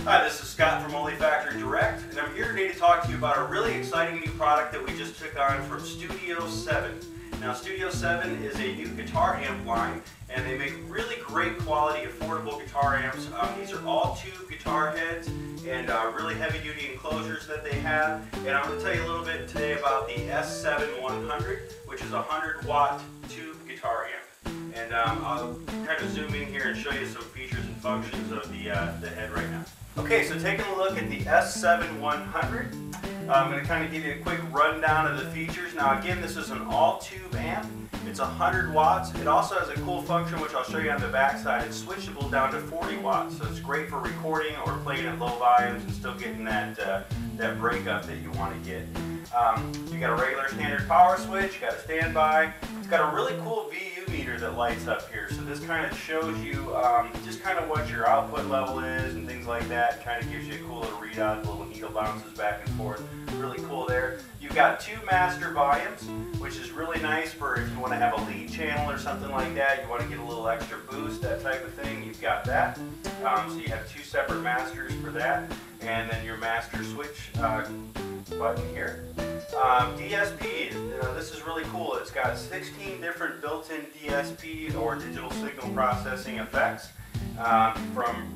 Hi, this is Scott from Only Factory Direct, and I'm here today to talk to you about a really exciting new product that we just took on from Studio 7. Now, Studio 7 is a new guitar amp line, and they make really great quality, affordable guitar amps. These are all tube guitar heads and really heavy-duty enclosures that they have. And I'm going to tell you a little bit today about the S7100, which is a 100-watt tube guitar amp. And I'll kind of zoom in here and show you some features and functions of the head right now. Okay, so taking a look at the S7100, I'm going to kind of give you a quick rundown of the features. Now again, this is an all-tube amp. It's 100 watts. It also has a cool function which I'll show you on the back side. It's switchable down to 40 watts, so it's great for recording or playing at low volumes and still getting that breakup that you want to get. You got a regular standard power switch, you got a standby. It's got a really cool VU meter that lights up here, so this kind of shows you just kind of what your output level is and things like that. Kind of gives you a cool little readout, the little needle bounces back and forth. Really cool there. You've got two master volumes, which is really nice for if you want to have a lead channel or something like that. You want to get a little extra boost, that type of thing. You've got that. So you have two separate masters for that, and then your master switch button here. DSP, this is really cool. It's got 16 different built-in DSP or digital signal processing effects,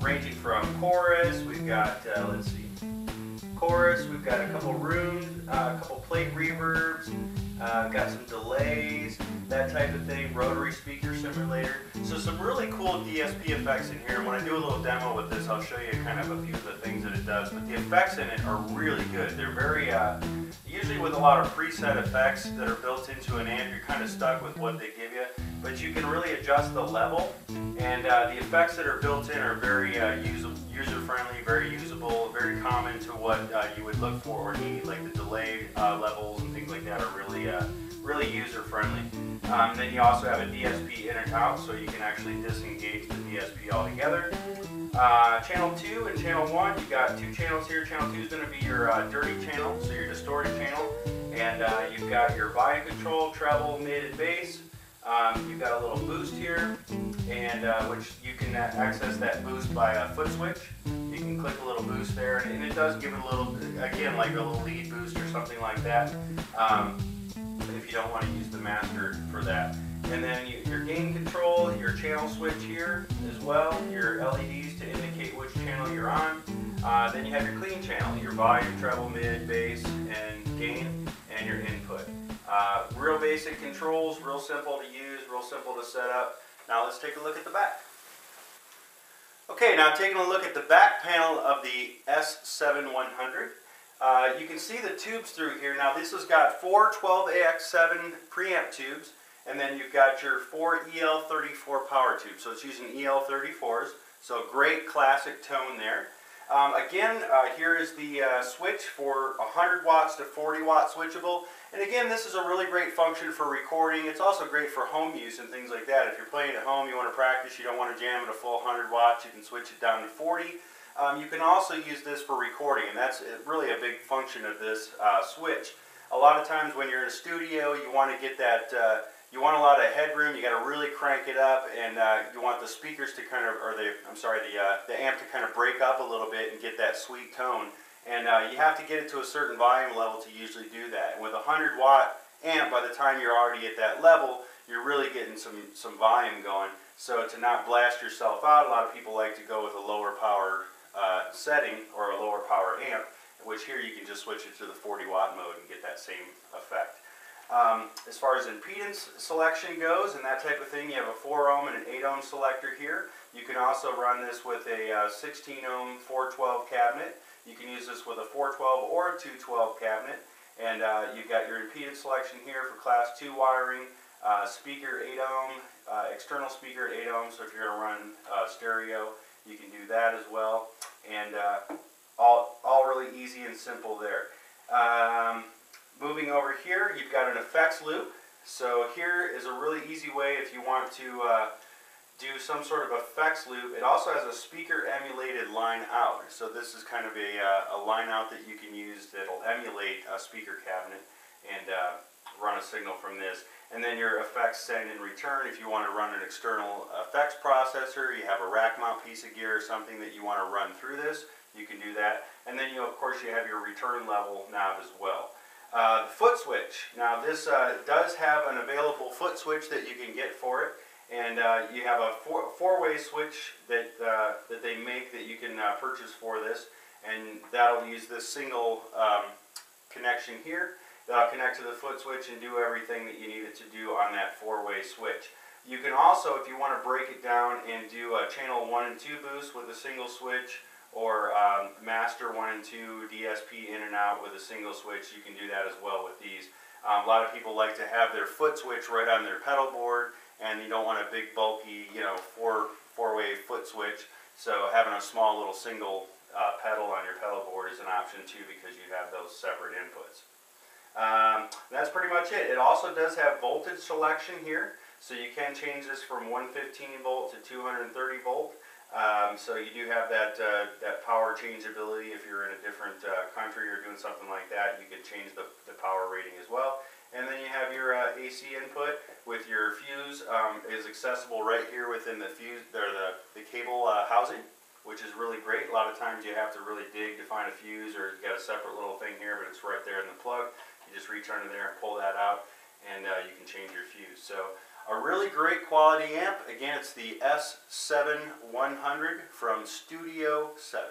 ranging from chorus. We've got let's see, chorus. We've got a couple rooms, a couple plate reverbs. Got some delays, that type of thing. Rotary speaker simulator. So some really cool DSP effects in here. When I do a little demo with this, I'll show you kind of a few of the things that it does. But the effects in it are really good. They're very usually with a lot of preset effects that are built into an amp, you're kind of stuck with what they give you. But you can really adjust the level, and the effects that are built in are very user-friendly, very usable, very common to what you would look for or need, like the delay levels and things like that are really user-friendly. Then you also have a DSP in and out, so you can actually disengage the DSP altogether. Channel 2 and Channel 1, you've got two channels here. Channel 2 is going to be your dirty channel, so your distorted channel. And you've got your volume control, treble, mid, and bass. You've got a little boost here, and which you can access that boost by a foot switch. You can click a little boost there, and it does give it a little, again, like a little lead boost or something like that, if you don't want to use the master for that. And then your gain control, your channel switch here as well, your LEDs to indicate which channel you're on. Then you have your clean channel, your volume, treble, mid, bass, and gain, and your input. Real basic controls, real simple to use, real simple to set up. Now let's take a look at the back. Okay, now taking a look at the back panel of the S7100. You can see the tubes through here. Now this has got four 12AX7 preamp tubes, and then you've got your four EL34 power tubes. So it's using EL34s, so great classic tone there. Again, here is the switch for 100 watts to 40 watt switchable. And again, this is a really great function for recording. It's also great for home use and things like that. If you're playing at home, you want to practice, you don't want to jam at a full 100 watts, you can switch it down to 40. You can also use this for recording, and that's really a big function of this switch. A lot of times when you're in a studio, you want to get that, you want a lot of headroom, you got to really crank it up, and you want the speakers to kind of, or the amp to kind of break up a little bit and get that sweet tone. And you have to get it to a certain volume level to usually do that. And with a 100 watt amp, by the time you're already at that level, you're really getting some volume going. So to not blast yourself out, a lot of people like to go with a lower power setting or a lower power amp, which here you can just switch it to the 40 watt mode and get that same effect. As far as impedance selection goes and that type of thing, you have a 4 ohm and an 8 ohm selector here. You can also run this with a 16 ohm 412 cabinet. You can use this with a 412 or a 212 cabinet. And you've got your impedance selection here for class 2 wiring, speaker 8 ohm, external speaker at 8 ohm, so if you're going to run stereo, you can do that as well. And all really easy and simple there. Moving over here, you've got an effects loop. So here is a really easy way if you want to do some sort of effects loop. It also has a speaker emulated line out. So this is kind of a line out that you can use that'll emulate a speaker cabinet and run a signal from this. And then your effects send and return. If you want to run an external effects processor, you have a rack mount piece of gear or something that you want to run through this, you can do that. And then of course you have your return level knob as well. Foot switch. Now this does have an available foot switch that you can get for it, and you have a four-way switch that they make that you can purchase for this, and that'll use this single connection here. That'll connect to the foot switch and do everything that you need it to do on that four-way switch. You can also, if you want to break it down and do a channel 1 and 2 boost with a single switch, or master 1 and 2 DSP in and out with a single switch, you can do that as well with these. A lot of people like to have their foot switch right on their pedal board, and you don't want a big bulky, four-way foot switch. So having a small little single pedal on your pedal board is an option too, because you have those separate inputs. That's pretty much it. It also does have voltage selection here, so you can change this from 115 volt to 230 volt. So you do have that power changeability. If you're in a different country or doing something like that, you could change the power rating as well. And then you have your AC input with your fuse is accessible right here within the fuse, or the cable housing, which is really great. A lot of times you have to really dig to find a fuse, or you got a separate little thing here, but it's right there in the plug. You just reach under there and pull that out, and you can change your fuse. So a really great quality amp. Again, it's the S7100 from Studio 7.